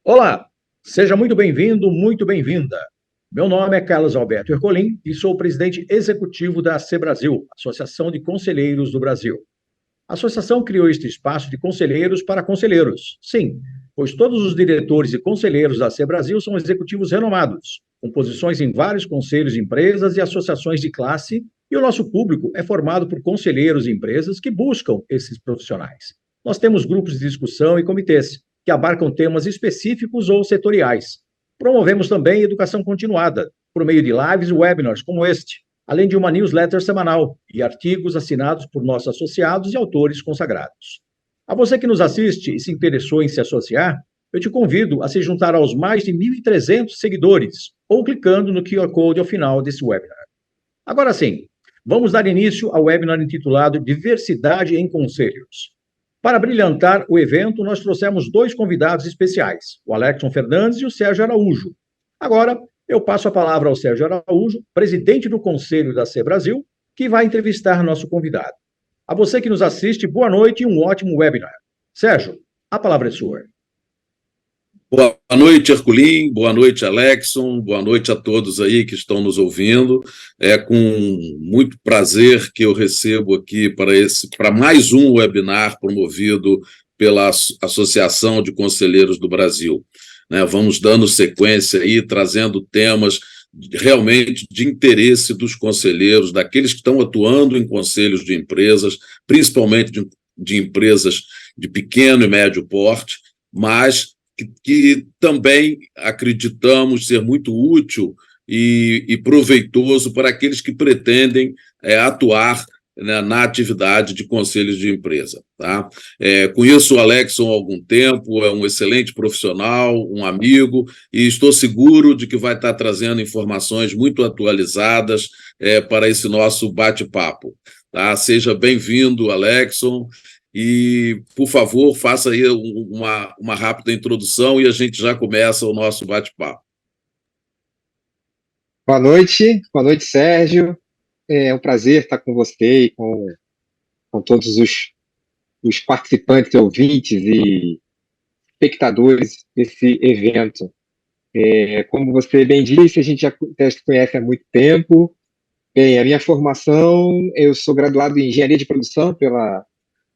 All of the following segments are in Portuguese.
Olá, seja muito bem-vindo, muito bem-vinda. Meu nome é Carlos Alberto Ercolim e sou o presidente executivo da Brasil, Associação de Conselheiros do Brasil. A associação criou este espaço de conselheiros para conselheiros. Sim, pois todos os diretores e conselheiros da Brasil são executivos renomados, com posições em vários conselhos de empresas e associações de classe, e o nosso público é formado por conselheiros e empresas que buscam esses profissionais. Nós temos grupos de discussão e comitês, que abarcam temas específicos ou setoriais. Promovemos também educação continuada, por meio de lives e webinars como este, além de uma newsletter semanal e artigos assinados por nossos associados e autores consagrados. A você que nos assiste e se interessou em se associar, eu te convido a se juntar aos mais de 1.300 seguidores ou clicando no QR Code ao final desse webinar. Agora sim, vamos dar início ao webinar intitulado Diversidade em Conselhos. Para brilhantar o evento, nós trouxemos dois convidados especiais, o Alexson Fernandes e o Sérgio Araújo. Agora, eu passo a palavra ao Sérgio Araújo, presidente do Conselho da Brasil, que vai entrevistar nosso convidado. A você que nos assiste, boa noite e um ótimo webinar. Sérgio, a palavra é sua. Boa noite, Herculin, boa noite, Alexson, boa noite a todos aí que estão nos ouvindo. É com muito prazer que eu recebo aqui para mais um webinar promovido pela Associação de Conselheiros do Brasil. Vamos dando sequência aí, trazendo temas realmente de interesse dos conselheiros, daqueles que estão atuando em conselhos de empresas, principalmente de empresas de pequeno e médio porte, mas que também acreditamos ser muito útil e proveitoso para aqueles que pretendem atuar na atividade de conselhos de empresa. Tá? Conheço o Alexson há algum tempo, é um excelente profissional, um amigo, e estou seguro de que vai estar trazendo informações muito atualizadas para esse nosso bate-papo. Tá? Seja bem-vindo, Alexson. E, por favor, faça aí uma rápida introdução e a gente já começa o nosso bate-papo. Boa noite, Sérgio. É um prazer estar com você e com todos os participantes, ouvintes e espectadores desse evento. Como você bem disse, a gente já se conhece há muito tempo. Bem, a minha formação, eu sou graduado em Engenharia de Produção pela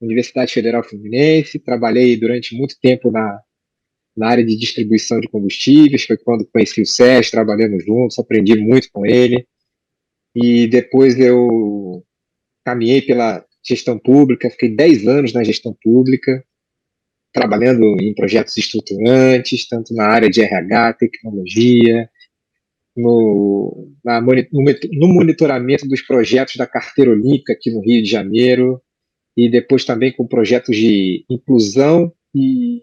Universidade Federal Fluminense, trabalhei durante muito tempo na área de distribuição de combustíveis, foi quando conheci o Sérgio, trabalhamos juntos, aprendi muito com ele, e depois eu caminhei pela gestão pública, fiquei 10 anos na gestão pública, trabalhando em projetos estruturantes, tanto na área de RH, tecnologia, no monitoramento dos projetos da Carteira Olímpica aqui no Rio de Janeiro, e depois também com projetos de inclusão e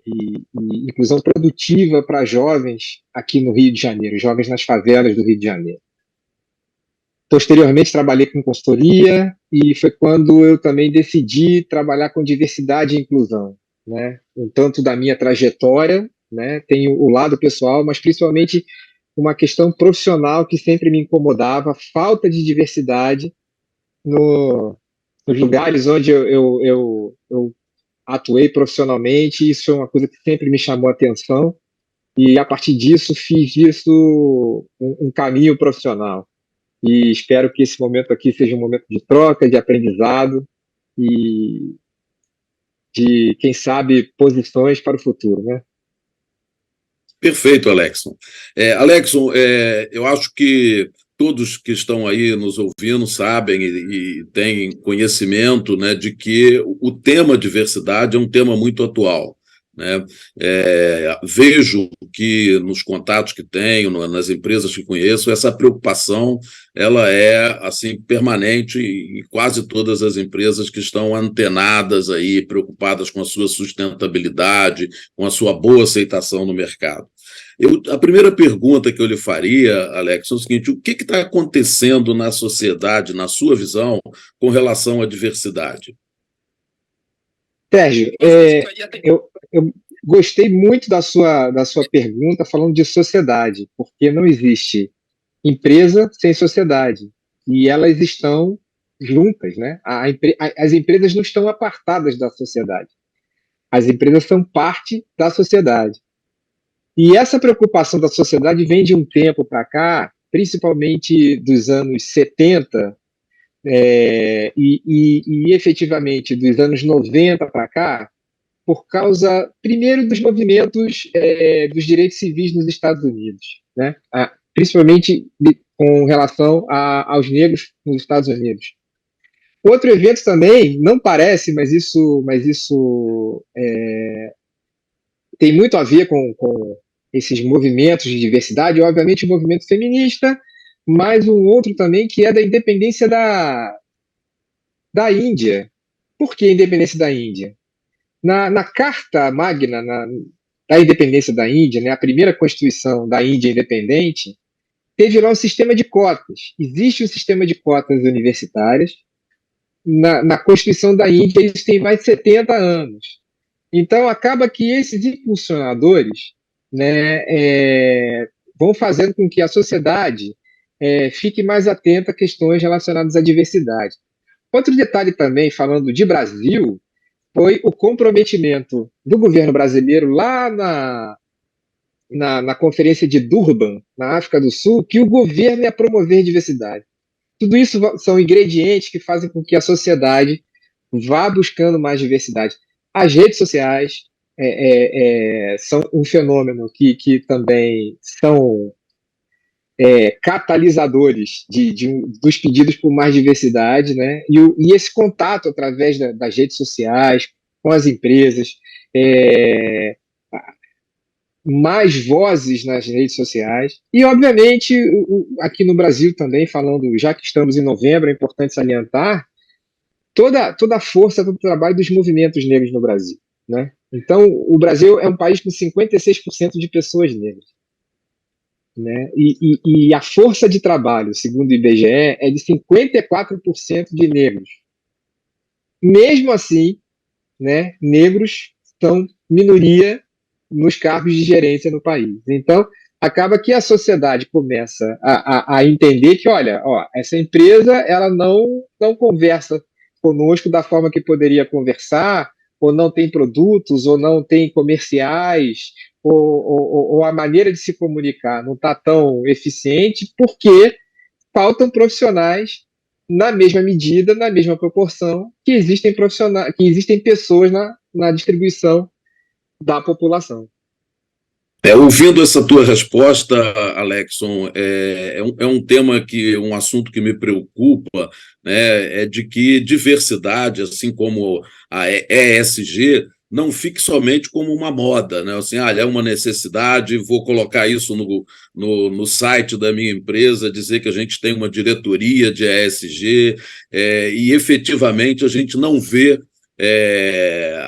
inclusão produtiva para jovens aqui no Rio de Janeiro, jovens nas favelas do Rio de Janeiro. Posteriormente, trabalhei com consultoria e foi quando eu também decidi trabalhar com diversidade e inclusão, né? Um tanto da minha trajetória, né? Tenho o lado pessoal, mas principalmente uma questão profissional que sempre me incomodava, falta de diversidade nos lugares onde eu atuei profissionalmente. Isso é uma coisa que sempre me chamou a atenção, e a partir disso fiz disso um caminho profissional. E espero que esse momento aqui seja um momento de troca, de aprendizado e de, quem sabe, posições para o futuro, né? Perfeito, Alexson. Alexson, eu acho que todos que estão aí nos ouvindo sabem e têm conhecimento, né, de que o tema diversidade é um tema muito atual. Né? Vejo que nos contatos que tenho, nas empresas que conheço, essa preocupação ela é assim permanente em quase todas as empresas que estão antenadas aí, preocupadas com a sua sustentabilidade, com a sua boa aceitação no mercado. A primeira pergunta que eu lhe faria, Alex, é o seguinte: o que está acontecendo na sociedade, na sua visão, com relação à diversidade? Sérgio, eu gostei muito da sua pergunta falando de sociedade, porque não existe empresa sem sociedade, e elas estão juntas, né? As empresas não estão apartadas da sociedade, as empresas são parte da sociedade. E essa preocupação da sociedade vem de um tempo para cá, principalmente dos anos 70, e efetivamente dos anos 90 para cá, por causa, primeiro, dos movimentos dos direitos civis nos Estados Unidos, né? Principalmente com relação aos negros nos Estados Unidos. Outro evento também, não parece, mas isso tem muito a ver com esses movimentos de diversidade, obviamente o movimento feminista, mas um outro também que é da independência da Índia. Por que a independência da Índia? Na Carta Magna da independência da Índia, né, a primeira Constituição da Índia independente, teve lá um sistema de cotas. Existe um sistema de cotas universitárias. Na Constituição da Índia, isso tem mais de 70 anos. Então, acaba que esses impulsionadores, né, vão fazendo com que a sociedade fique mais atenta a questões relacionadas à diversidade. Outro detalhe também, falando de Brasil, foi o comprometimento do governo brasileiro lá na Conferência de Durban, na África do Sul, que o governo ia promover diversidade. Tudo isso são ingredientes que fazem com que a sociedade vá buscando mais diversidade. As redes sociais são um fenômeno que também são catalisadores dos pedidos por mais diversidade, né? E esse contato através das redes sociais, com as empresas, mais vozes nas redes sociais, e obviamente aqui no Brasil também, falando, já que estamos em novembro, é importante salientar toda a força do trabalho dos movimentos negros no Brasil, né? Então, o Brasil é um país com 56% de pessoas negras, né? E a força de trabalho, segundo o IBGE, é de 54% de negros. Mesmo assim, né, negros são minoria nos cargos de gerência no país. Então, acaba que a sociedade começa a entender que, olha, essa empresa ela não conversa conosco da forma que poderia conversar, ou não tem produtos, ou não tem comerciais, ou a maneira de se comunicar não está tão eficiente, porque faltam profissionais na mesma medida, na mesma proporção que existem profissionais, que existem pessoas na distribuição da população. Ouvindo essa tua resposta, Alexson, um tema um assunto que me preocupa, né, é de que diversidade, assim como a ESG, não fique somente como uma moda, né? Assim, é uma necessidade, vou colocar isso no site da minha empresa, dizer que a gente tem uma diretoria de ESG, e efetivamente a gente não vê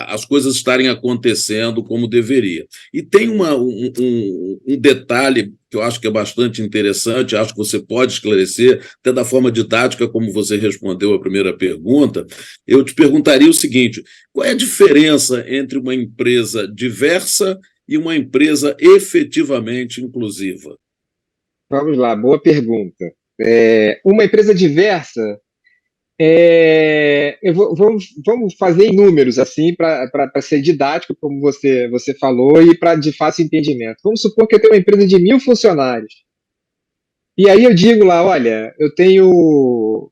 as coisas estarem acontecendo como deveria. E tem um detalhe que eu acho que é bastante interessante, acho que você pode esclarecer, até da forma didática como você respondeu a primeira pergunta. Eu te perguntaria o seguinte: qual é a diferença entre uma empresa diversa e uma empresa efetivamente inclusiva? Vamos lá, boa pergunta. Uma empresa diversa, vamos fazer em números, assim, para ser didático, como você falou, e para de fácil entendimento. Vamos supor que eu tenho uma empresa de 1.000 funcionários. E aí eu digo lá, olha, eu tenho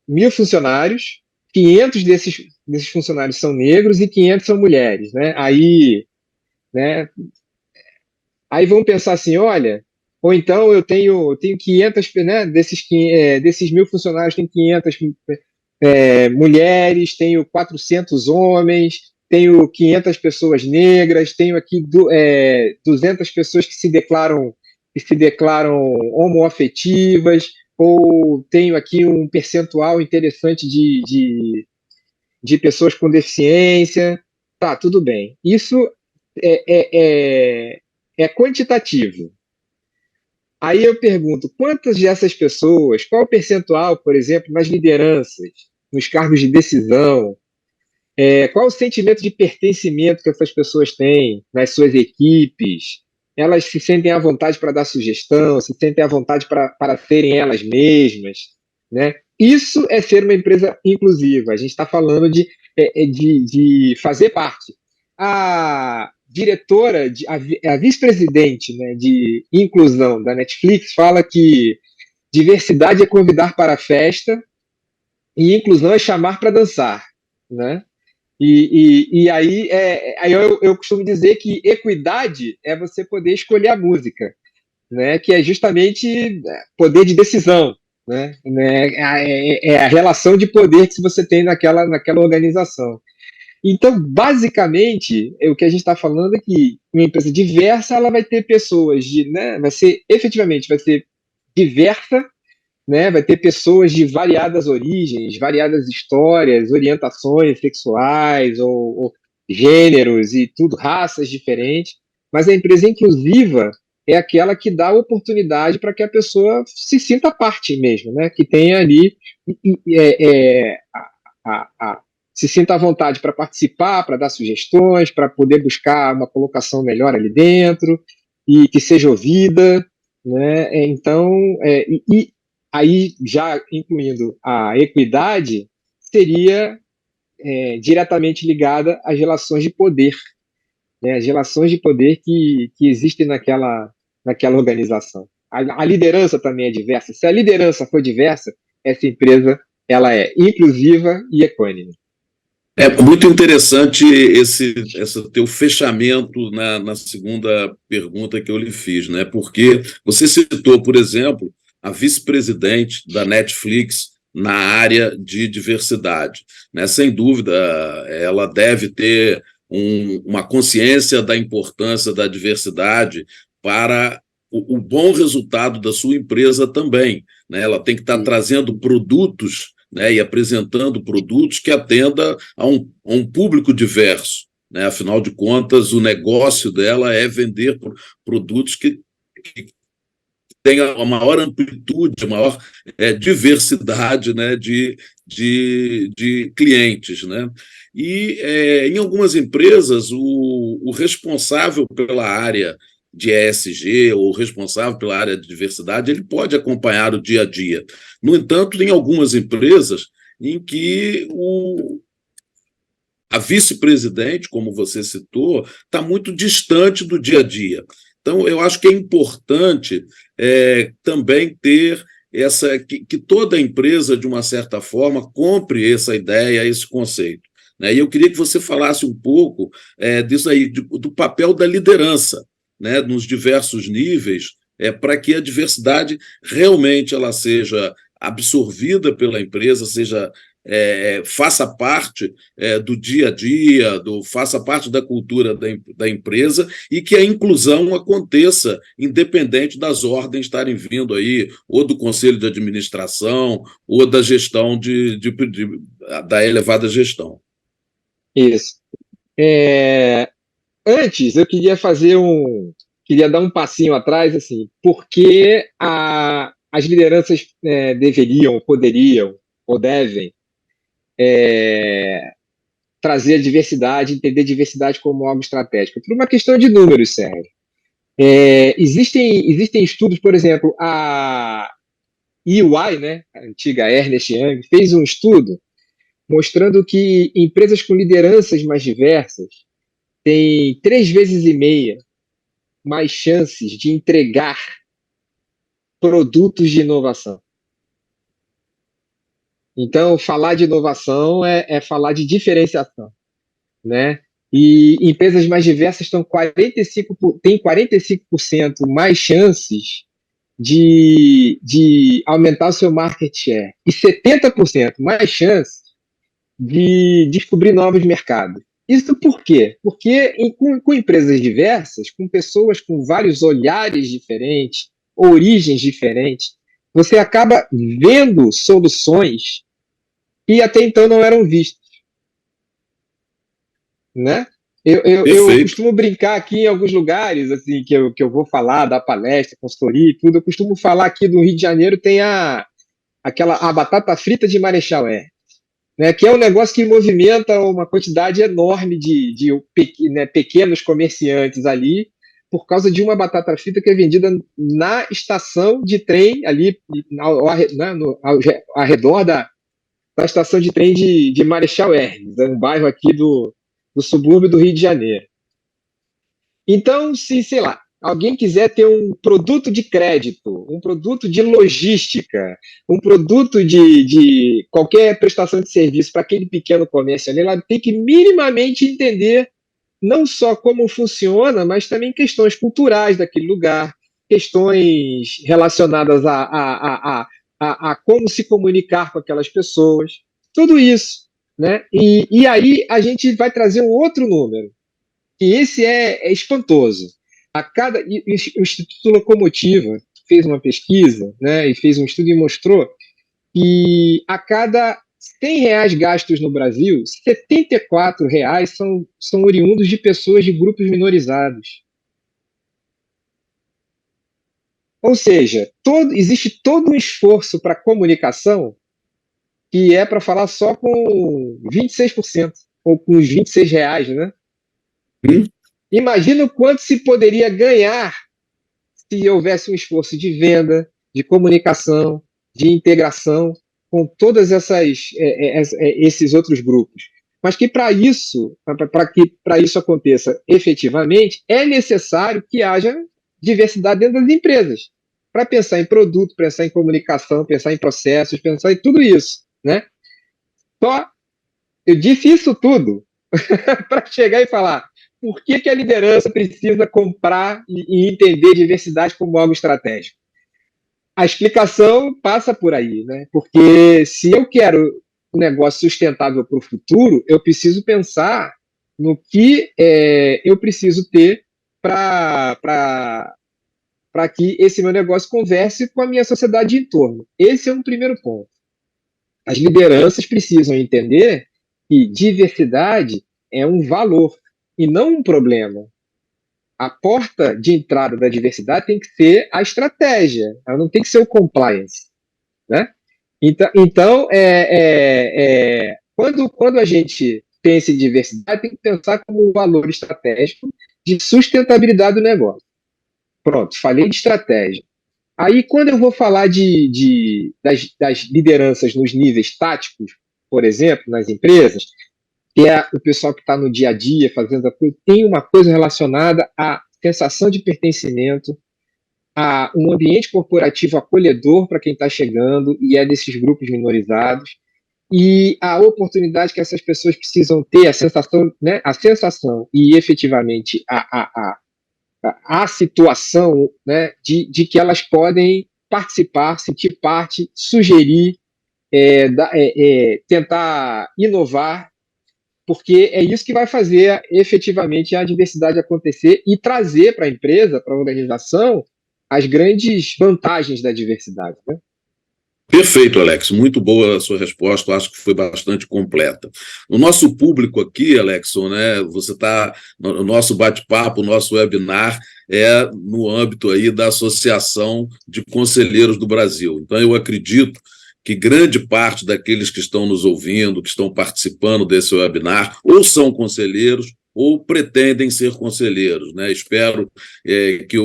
1.000 funcionários, 500 desses funcionários são negros e 500 são mulheres, né? Né, aí vamos pensar assim, olha, ou então eu tenho 500, né, desses 1.000 funcionários, tem 500 mulheres, tenho 400 homens, tenho 500 pessoas negras, tenho aqui 200 pessoas que se declaram homoafetivas, ou tenho aqui um percentual interessante de pessoas com deficiência. Tá, tudo bem. Isso é quantitativo. Aí eu pergunto, quantas dessas pessoas, qual o percentual, por exemplo, nas lideranças, nos cargos de decisão, qual o sentimento de pertencimento que essas pessoas têm nas suas equipes? Elas se sentem à vontade para dar sugestão, se sentem à vontade para serem elas mesmas, né? Isso é ser uma empresa inclusiva. A gente está falando de fazer parte. diretora, a vice-presidente, né, de inclusão da Netflix fala que diversidade é convidar para a festa e inclusão é chamar para dançar, né? E aí eu costumo dizer que equidade é você poder escolher a música, né? Que é justamente poder de decisão, né? É a relação de poder que você tem naquela organização. Então, basicamente, o que a gente está falando é que uma empresa diversa, ela vai ter pessoas né? Vai ser diversa, né? Vai ter pessoas de variadas origens, variadas histórias, orientações sexuais ou gêneros e tudo, raças diferentes. Mas a empresa inclusiva é aquela que dá oportunidade para que a pessoa se sinta parte mesmo, né? Que tenha ali se sinta à vontade para participar, para dar sugestões, para poder buscar uma colocação melhor ali dentro e que seja ouvida, né? Então, aí, já incluindo a equidade, seria diretamente ligada às relações de poder, né? As relações de poder que existem naquela organização. A liderança também é diversa. Se a liderança for diversa, essa empresa ela é inclusiva e equânime. É muito interessante esse teu fechamento na segunda pergunta que eu lhe fiz, né? Porque você citou, por exemplo, a vice-presidente da Netflix na área de diversidade, né? Sem dúvida, ela deve ter uma consciência da importância da diversidade para o bom resultado da sua empresa também, né? Ela tem que estar trazendo produtos, né, e apresentando produtos que atenda a um público diverso, né? Afinal de contas, o negócio dela é vender produtos que tenha a maior amplitude, a maior diversidade, né, de clientes, né? E em algumas empresas, o responsável pela área de ESG ou responsável pela área de diversidade, ele pode acompanhar o dia a dia. No entanto, tem algumas empresas em que a vice-presidente, como você citou, está muito distante do dia a dia. Então, eu acho que é importante também ter que toda empresa, de uma certa forma, compre essa ideia, esse conceito, né? E eu queria que você falasse um pouco disso aí, do papel da liderança, né, nos diversos níveis, para que a diversidade realmente ela seja absorvida pela empresa, faça parte do dia a dia, faça parte da cultura da empresa e que a inclusão aconteça independente das ordens estarem vindo aí, ou do conselho de administração, ou da gestão da elevada gestão. Isso. Antes, eu queria dar um passinho atrás, assim, porque as lideranças deveriam, poderiam ou devem trazer a diversidade, entender a diversidade como algo estratégico. Por uma questão de números, Sérgio. Existem estudos, por exemplo, a EY, né, a antiga Ernst Young, fez um estudo mostrando que empresas com lideranças mais diversas têm 3,5 vezes mais chances de entregar produtos de inovação. Então, falar de inovação é falar de diferenciação, né? E empresas mais diversas têm 45% mais chances de aumentar o seu market share e 70% mais chances de descobrir novos mercados. Isso por quê? Porque com empresas diversas, com pessoas com vários olhares diferentes, origens diferentes, você acaba vendo soluções que até então não eram vistas, né? Eu costumo brincar aqui em alguns lugares, assim, que eu vou falar da palestra, consultoria e tudo, eu costumo falar aqui do Rio de Janeiro tem a batata frita de Marechal Hermes, né, que é um negócio que movimenta uma quantidade enorme de pequenos comerciantes ali, por causa de uma batata frita que é vendida na estação de trem, ali ao redor da estação de trem de Marechal Hermes, um bairro aqui do subúrbio do Rio de Janeiro. Então, se, sei lá, alguém quiser ter um produto de crédito, um produto de logística, um produto de qualquer prestação de serviço para aquele pequeno comércio ali, ela tem que minimamente entender não só como funciona, mas também questões culturais daquele lugar, questões relacionadas a como se comunicar com aquelas pessoas, tudo isso, né? E aí a gente vai trazer um outro número, e esse é espantoso. O Instituto Locomotiva fez uma pesquisa, né, e fez um estudo e mostrou que a cada R$ 100 gastos no Brasil, R$ 74 são oriundos de pessoas de grupos minorizados. Ou seja, existe todo um esforço para comunicação que é para falar só com 26%, ou com os R$ 26, né? Imagina o quanto se poderia ganhar se houvesse um esforço de venda, de comunicação, de integração com todas esses outros grupos. Mas que para isso aconteça efetivamente, é necessário que haja diversidade dentro das empresas, para pensar em produto, pensar em comunicação, pensar em processos, pensar em tudo isso, né? Só eu disse isso tudo para chegar e falar por que a liderança precisa comprar e entender diversidade como algo estratégico. A explicação passa por aí, né? Porque se eu quero um negócio sustentável para o futuro, eu preciso pensar no que eu preciso ter para que esse meu negócio converse com a minha sociedade de entorno. Esse é um primeiro ponto. As lideranças precisam entender que diversidade é um valor e não um problema. A porta de entrada da diversidade tem que ser a estratégia, ela não tem que ser o compliance, né? Então quando a gente pensa em diversidade, tem que pensar como um valor estratégico de sustentabilidade do negócio. Pronto, falei de estratégia. Aí, quando eu vou falar das lideranças nos níveis táticos, por exemplo, nas empresas, que é o pessoal que está no dia a dia fazendo a coisa, tem uma coisa relacionada à sensação de pertencimento, a um ambiente corporativo acolhedor para quem está chegando e é desses grupos minorizados, e a oportunidade que essas pessoas precisam ter, a sensação, né, e efetivamente a situação, né, de que elas podem participar, sentir parte, sugerir, tentar inovar, porque é isso que vai fazer efetivamente a diversidade acontecer e trazer para a empresa, para a organização, as grandes vantagens da diversidade, né? Perfeito, Alex. Muito boa a sua resposta. Acho que foi bastante completa. O nosso público aqui, Alexson, né? Você está no nosso bate-papo, o nosso webinar é no âmbito aí da Associação de Conselheiros do Brasil. Então, eu acredito que grande parte daqueles que estão nos ouvindo, que estão participando desse webinar, ou são conselheiros ou pretendem ser conselheiros, né? Espero que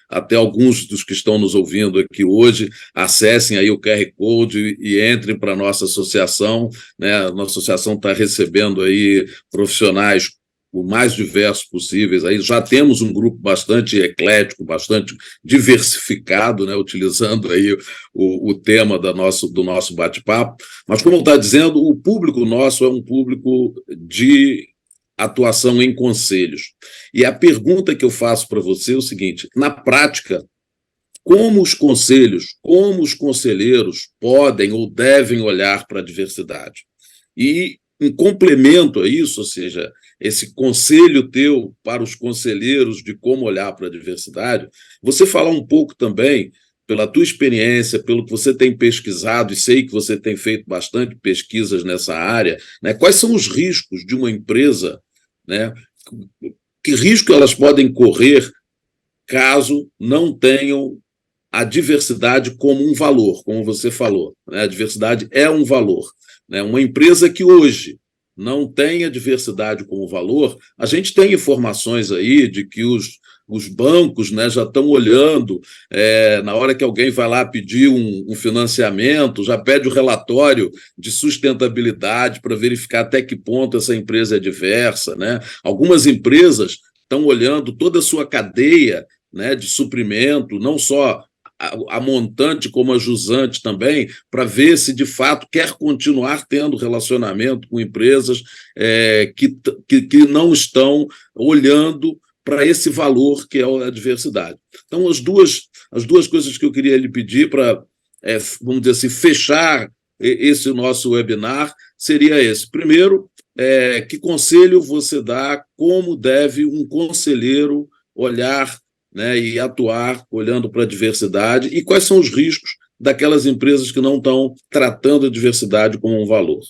até alguns dos que estão nos ouvindo aqui hoje acessem aí o QR Code e entrem para a nossa associação, né? A nossa associação está recebendo aí profissionais o mais diversos possíveis. Aí já temos um grupo bastante eclético, bastante diversificado, né? Utilizando aí o tema do nosso bate-papo. Mas, como está dizendo, o público nosso é um público de atuação em conselhos. E a pergunta que eu faço para você é o seguinte: na prática, como os conselhos, como os conselheiros podem ou devem olhar para a diversidade? E, em complemento a isso, ou seja, esse conselho teu para os conselheiros de como olhar para a diversidade, você falar um pouco também, pela tua experiência, pelo que você tem pesquisado, e sei que você tem feito bastante pesquisas nessa área, né? Quais são os riscos de uma empresa, né? Que risco elas podem correr caso não tenham a diversidade como um valor, como você falou, né? A diversidade é um valor, né? Uma empresa que hoje não tem a diversidade como valor, a gente tem informações aí de que os bancos, né, já estão olhando, na hora que alguém vai lá pedir um financiamento, já pede o relatório de sustentabilidade para verificar até que ponto essa empresa é diversa, né? Algumas empresas estão olhando toda a sua cadeia, né, de suprimento, não só a montante como a jusante também, para ver se de fato quer continuar tendo relacionamento com empresas que não estão olhando para esse valor que é a diversidade. Então, as duas coisas que eu queria lhe pedir para, vamos dizer assim, fechar esse nosso webinar seria esse. Primeiro, que conselho você dá, como deve um conselheiro olhar, né, e atuar olhando para a diversidade, e quais são os riscos daquelas empresas que não estão tratando a diversidade como um valor?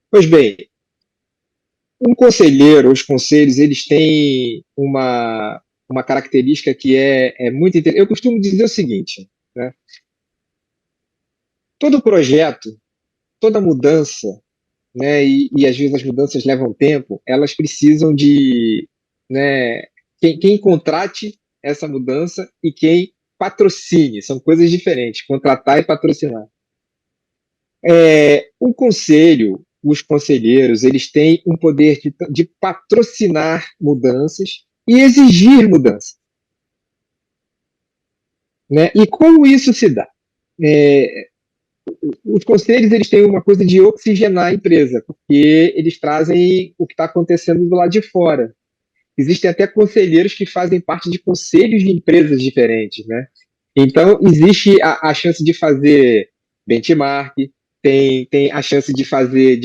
Pois bem, um conselheiro, os conselhos, eles têm uma característica que é muito interessante. Eu costumo dizer o seguinte, né? Todo projeto, toda mudança, né, e às vezes as mudanças levam tempo, elas precisam de, né, quem contrate essa mudança e quem patrocine, são coisas diferentes, contratar e patrocinar. O conselho, os conselheiros, eles têm um poder de patrocinar mudanças e exigir mudanças. Né? E como isso se dá? Os conselhos, eles têm uma coisa de oxigenar a empresa, porque eles trazem o que está acontecendo do lado de fora. Existem até conselheiros que fazem parte de conselhos de empresas diferentes, né? Então, existe a chance de fazer benchmark, tem a chance de fazer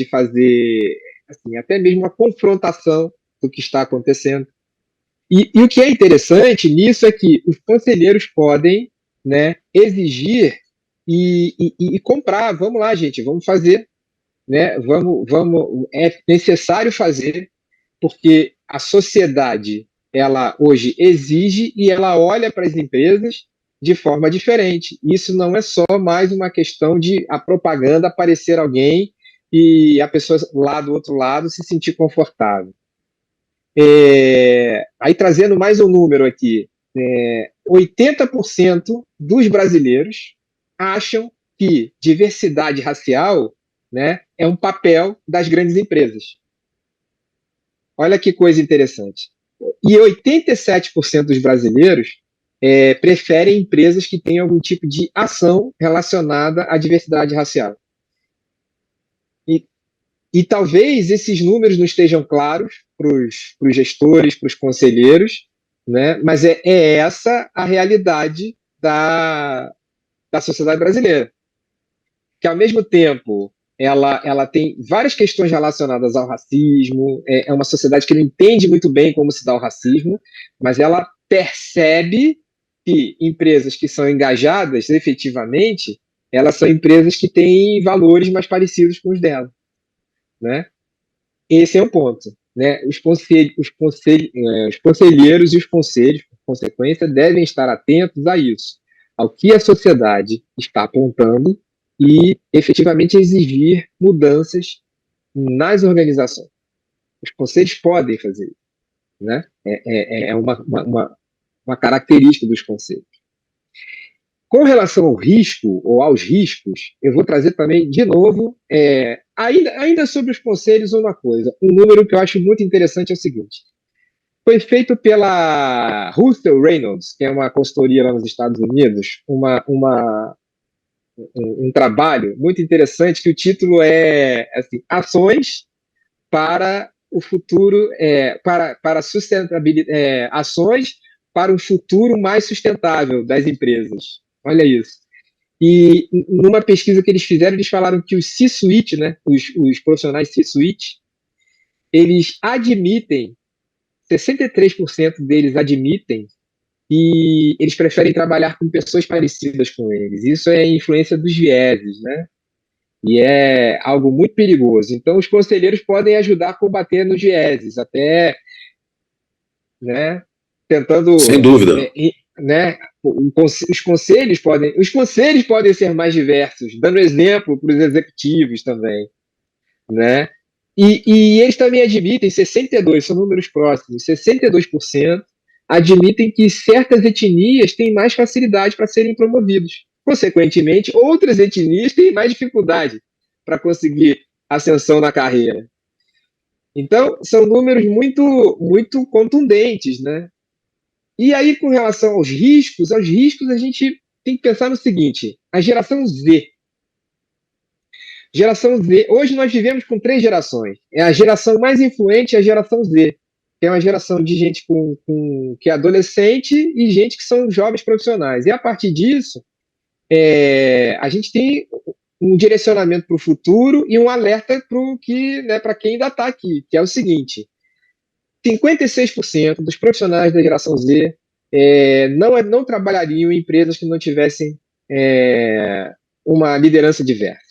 assim, até mesmo uma confrontação do que está acontecendo. E o que é interessante nisso é que os conselheiros podem, né, exigir e comprar. Vamos lá, gente, vamos fazer. Né? É necessário fazer, porque a sociedade, ela hoje exige e ela olha para as empresas de forma diferente. Isso não é só mais uma questão de a propaganda aparecer alguém e a pessoa lá do outro lado se sentir confortável. Aí trazendo mais um número aqui, 80% dos brasileiros acham que diversidade racial, né, é um papel das grandes empresas. Olha que coisa interessante. E 87% dos brasileiros preferem empresas que tenham algum tipo de ação relacionada à diversidade racial. E talvez esses números não estejam claros para os gestores, para os conselheiros, né? Mas é essa a realidade da sociedade brasileira. Que, ao mesmo tempo, ela tem várias questões relacionadas ao racismo, é uma sociedade que não entende muito bem como se dá o racismo, mas ela percebe que empresas que são engajadas efetivamente, elas são empresas que têm valores mais parecidos com os dela. Né? Esse é um ponto. Né? Os conselheiros e os conselhos, por consequência, devem estar atentos a isso, ao que a sociedade está apontando e efetivamente exigir mudanças nas organizações. Os conselhos podem fazer isso. Né? É uma característica dos conselhos. Com relação ao risco, ou aos riscos, eu vou trazer também, de novo, ainda sobre os conselhos, uma coisa. Um número que eu acho muito interessante é o seguinte. Foi feito pela Russell Reynolds, que é uma consultoria lá nos Estados Unidos, um trabalho muito interessante, que o título é assim, Ações para o futuro, para sustentabilidade, ações para um futuro mais sustentável das empresas. Olha isso. E numa pesquisa que eles fizeram, eles falaram que os C-suite, né, os profissionais C-suite, eles admitem, 63% deles admitem que eles preferem trabalhar com pessoas parecidas com eles. Isso é influência dos vieses, né? E é algo muito perigoso. Então, os conselheiros podem ajudar a combater nos vieses, até, né, tentando... Sem dúvida. Né, os conselhos podem ser mais diversos, dando exemplo para os executivos também, né? E eles também admitem, 62%, são números próximos, 62% admitem que certas etnias têm mais facilidade para serem promovidos. Consequentemente, outras etnias têm mais dificuldade para conseguir ascensão na carreira. Então, são números muito, muito contundentes, né? E aí, com relação aos riscos a gente tem que pensar no seguinte: a geração Z. Geração Z, hoje nós vivemos com 3 gerações. É a geração mais influente, a geração Z, que é uma geração de gente que é adolescente e gente que são jovens profissionais. E a partir disso, a gente tem um direcionamento para o futuro e um alerta para quem ainda está aqui, que é o seguinte: 56% dos profissionais da geração Z não trabalhariam em empresas que não tivessem uma liderança diversa.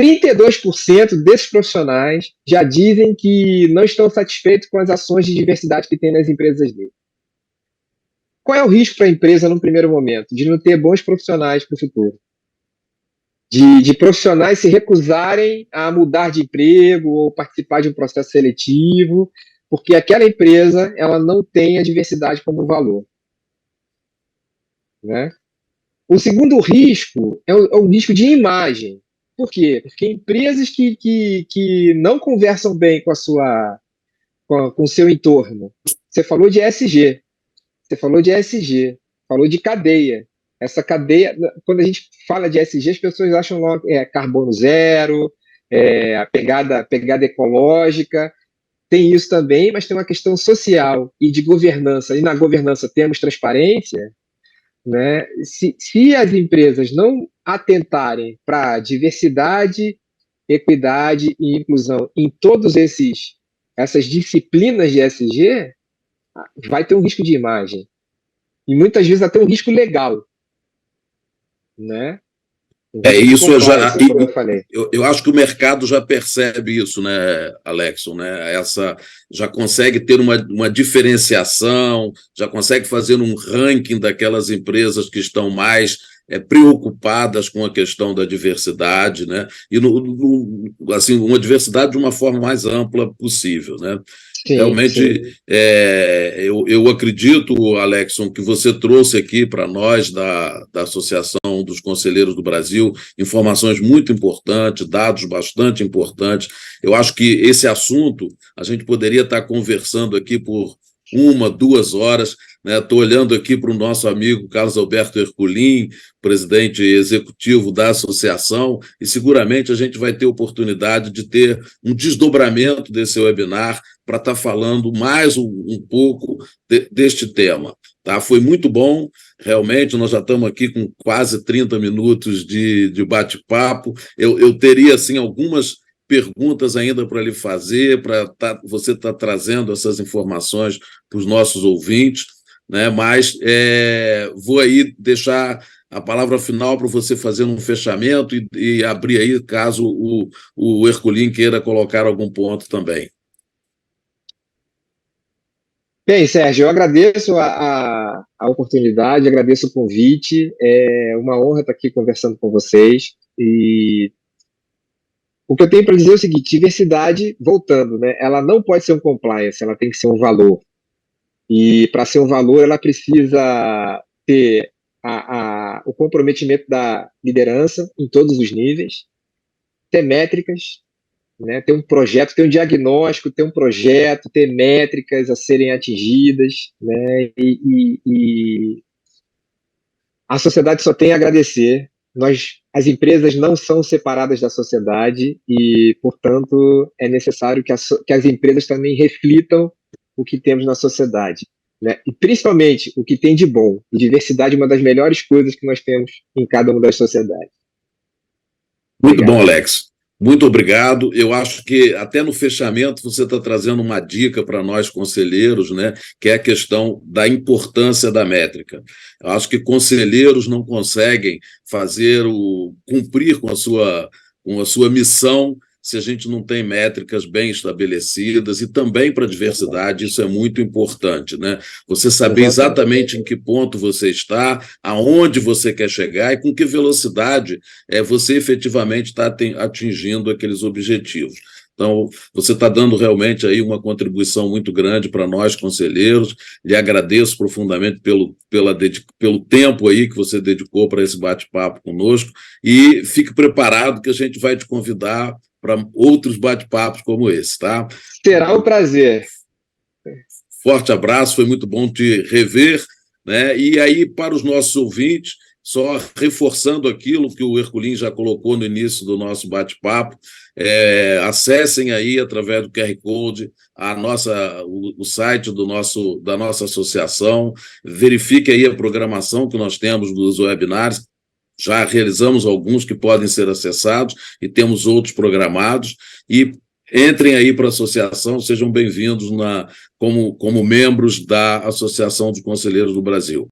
32% desses profissionais já dizem que não estão satisfeitos com as ações de diversidade que tem nas empresas dele. Qual é o risco para a empresa no primeiro momento? De não ter bons profissionais para o futuro. De profissionais se recusarem a mudar de emprego ou participar de um processo seletivo, porque aquela empresa ela não tem a diversidade como valor. Né? O segundo risco é o risco de imagem. Por quê? Porque empresas que não conversam bem com o seu entorno. Você falou de ESG, falou de cadeia. Essa cadeia, quando a gente fala de ESG, as pessoas acham logo carbono zero, a pegada ecológica. Tem isso também, mas tem uma questão social e de governança. E na governança temos transparência. Né? Se as empresas não atentarem para diversidade, equidade e inclusão em todas essas disciplinas de ESG, vai ter um risco de imagem. E muitas vezes até um risco legal. Né? Eu acho que o mercado já percebe isso, né, Alexson, né? Já consegue ter uma diferenciação, já consegue fazer um ranking daquelas empresas que estão mais preocupadas com a questão da diversidade, né? E assim, uma diversidade de uma forma mais ampla possível, né? Sim, realmente, sim. Eu acredito, Alexson, que você trouxe aqui para nós, da Associação dos Conselheiros do Brasil, informações muito importantes, dados bastante importantes. Eu acho que esse assunto a gente poderia estar conversando aqui por 1, 2 horas. Estou olhando aqui para o nosso amigo Carlos Alberto Herculin, presidente executivo da associação, e seguramente a gente vai ter oportunidade de ter um desdobramento desse webinar para estar falando mais um pouco deste tema. Tá? Foi muito bom, realmente, nós já estamos aqui com quase 30 minutos de bate-papo. Eu teria, assim, algumas perguntas ainda para lhe fazer, para você estar trazendo essas informações para os nossos ouvintes, né? Mas vou aí deixar a palavra final para você fazer um fechamento e abrir aí, caso o Herculin queira colocar algum ponto também. Bem, Sérgio, eu agradeço a oportunidade, agradeço o convite, é uma honra estar aqui conversando com vocês, e o que eu tenho para dizer é o seguinte: diversidade, voltando, né, ela não pode ser um compliance, ela tem que ser um valor. E para ser um valor, ela precisa ter o comprometimento da liderança em todos os níveis, ter métricas, né, ter um projeto, ter um diagnóstico, ter um projeto, ter métricas a serem atingidas, né, e a sociedade só tem a agradecer. As empresas não são separadas da sociedade e, portanto, é necessário que as empresas também reflitam o que temos na sociedade, né? E principalmente o que tem de bom. E diversidade é uma das melhores coisas que nós temos em cada uma das sociedades. Muito bom, Alex. Muito obrigado. Eu acho que até no fechamento você está trazendo uma dica para nós conselheiros, né, que é a questão da importância da métrica. Eu acho que conselheiros não conseguem cumprir com a sua missão se a gente não tem métricas bem estabelecidas, e também para a diversidade isso é muito importante, né? Você saber exatamente em que ponto você está, aonde você quer chegar e com que velocidade você efetivamente está atingindo aqueles objetivos. Então, você está dando realmente aí uma contribuição muito grande para nós, conselheiros. Lhe agradeço profundamente pelo tempo aí que você dedicou para esse bate-papo conosco, e fique preparado que a gente vai te convidar para outros bate-papos como esse, tá? Será um prazer. Forte abraço, foi muito bom te rever, né? E aí, para os nossos ouvintes, só reforçando aquilo que o Herculin já colocou no início do nosso bate-papo, acessem aí, através do QR Code, o site da nossa associação, verifique aí a programação que nós temos dos webinários, já realizamos alguns que podem ser acessados e temos outros programados, e entrem aí para a associação, sejam bem-vindos como membros da Associação de Conselheiros do Brasil.